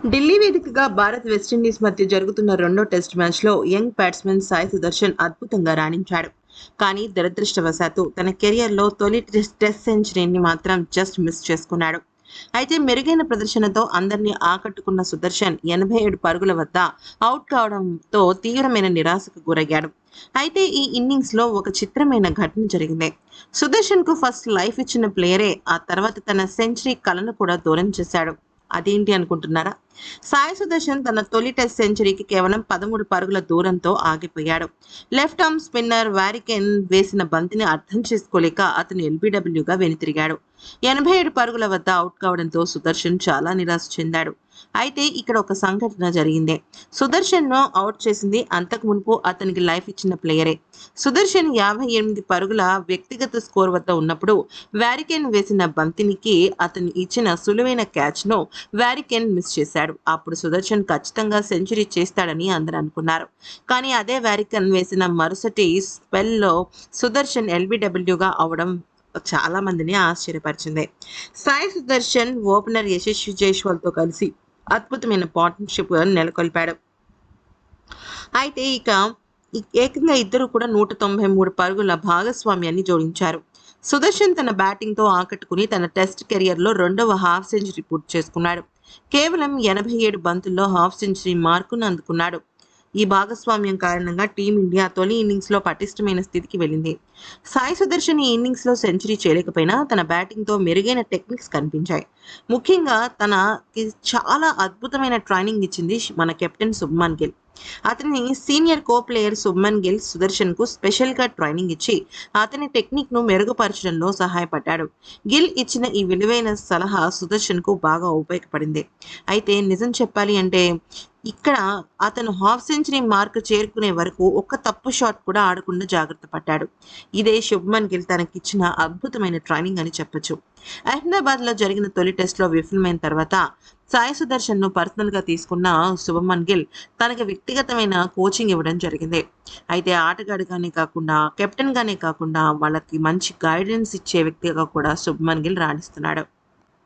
ఢిల్లీ వేదికగా భారత్ వెస్టిండీస్ మధ్య జరుగుతున్న రెండో టెస్ట్ మ్యాచ్లో యంగ్ బ్యాట్స్మెన్ సాయి సుదర్శన్ అద్భుతంగా రాణించాడు. కానీ దురదృష్టవశాత్తు తన కెరియర్లో తొలి టెస్ట్ సెంచరీని మాత్రం జస్ట్ మిస్ చేసుకున్నాడు. అయితే మెరుగైన ప్రదర్శనతో అందరినీ ఆకట్టుకున్న సుదర్శన్ 87 పరుగుల వద్ద అవుట్ కావడంతో తీవ్రమైన నిరాశకు గురయ్యాడు. అయితే ఈ ఇన్నింగ్స్లో ఒక చిత్రమైన ఘటన జరిగింది. సుదర్శన్కు ఫస్ట్ లైఫ్ ఇచ్చిన ప్లేయరే ఆ తర్వాత తన సెంచరీ కలను కూడా దూరం చేశాడు. అదేంటి అనుకుంటున్నారా? సాయి సుదర్శన్ తన తొలి టెస్ట్ సెంచరీకి కేవలం 13 పరుగుల దూరంతో ఆగిపోయాడు. లెఫ్ట్ ఆర్మ్ స్పిన్నర్ వారికెన్ వేసిన బంతిని అర్థం చేసుకోలేక అతను ఎల్బీడబ్ల్యూగా వెనుతిరిగాడు. 87 పరుగుల వద్ద అవుట్ కావడంతో సుదర్శన్ చాలా నిరాశ చెందాడు. అయితే ఇక్కడ ఒక సంఘటన జరిగింది. సుదర్శన్ను అవుట్ చేసింది అంతకు మునుపు అతనికి లైఫ్ ఇచ్చిన ప్లేయరే. సుదర్శన్ 58 పరుగుల వ్యక్తిగత స్కోర్ వద్ద ఉన్నప్పుడు వారికెన్ వేసిన బంతినికి అతను ఇచ్చిన సులువైన క్యాచ్ను వారికెన్ మిస్ చేశాడు. అప్పుడు సుదర్శన్ ఖచ్చితంగా సెంచరీ చేస్తాడని అందరూ అనుకున్నారు. కానీ అదే వారికెన్ వేసిన మరుసటి స్పెల్లో సుదర్శన్ ఎల్బీడబ్ల్యూగా అవడం చాలా మందిని ఆశ్చర్యపరిచింది. సాయి సుదర్శన్ ఓపెనర్ యశస్వి జైస్వాల్తో కలిసి అద్భుతమైన పార్ట్నర్షిప్ నెలకొల్పాడు. అయితే ఏకంగా ఇద్దరు కూడా 193 పరుగుల భాగస్వామ్యాన్ని జోడించారు. సుదర్శన్ తన బ్యాటింగ్తో ఆకట్టుకుని తన టెస్ట్ కెరియర్లో రెండవ హాఫ్ సెంచరీ పూర్తి చేసుకున్నాడు. కేవలం 87 బంతుల్లో హాఫ్ సెంచరీ మార్కును అందుకున్నాడు. ఈ భాగస్వామ్యం కారణంగా టీమిండియా తొలి ఇన్నింగ్స్లో పటిష్టమైన స్థితికి వెళ్ళింది. సాయి సుదర్శన్ ఈ ఇన్నింగ్స్లో సెంచరీ చేయలేకపోయినా తన బ్యాటింగ్తో మెరుగైన టెక్నిక్స్ కనిపించాయి. ముఖ్యంగా తనకి చాలా అద్భుతమైన ట్రైనింగ్ ఇచ్చింది మన కెప్టెన్ శుభ్మన్ గిల్. అతని సీనియర్ కో ప్లేయర్ శుభ్మన్ గిల్ సుదర్శన్కు స్పెషల్గా ట్రైనింగ్ ఇచ్చి అతని టెక్నిక్ను మెరుగుపరచడంలో సహాయపడ్డాడు. గిల్ ఇచ్చిన ఈ విలువైన సలహా సుదర్శన్కు బాగా ఉపయోగపడింది. అయితే నిజం చెప్పాలి అంటే ఇక్కడ అతను హాఫ్ సెంచరీ మార్క్ చేరుకునే వరకు ఒక్క తప్పు షాట్ కూడా ఆడకుండా జాగ్రత్త పడ్డాడు. ఇదే శుభ్మన్ గిల్ తనకిచ్చిన అద్భుతమైన ట్రైనింగ్ అని చెప్పొచ్చు. అహ్మదాబాద్లో జరిగిన తొలి టెస్ట్లో విఫలమైన తర్వాత సాయి సుదర్శన్ను పర్సనల్గా తీసుకున్న శుభమన్ గిల్ తనకి వ్యక్తిగతమైన కోచింగ్ ఇవ్వడం జరిగింది. అయితే ఆటగాడిగానే కాకుండా కెప్టెన్గానే కాకుండా వాళ్ళకి మంచి గైడెన్స్ ఇచ్చే వ్యక్తిగా కూడా శుభమన్ గిల్ రాణిస్తున్నాడు.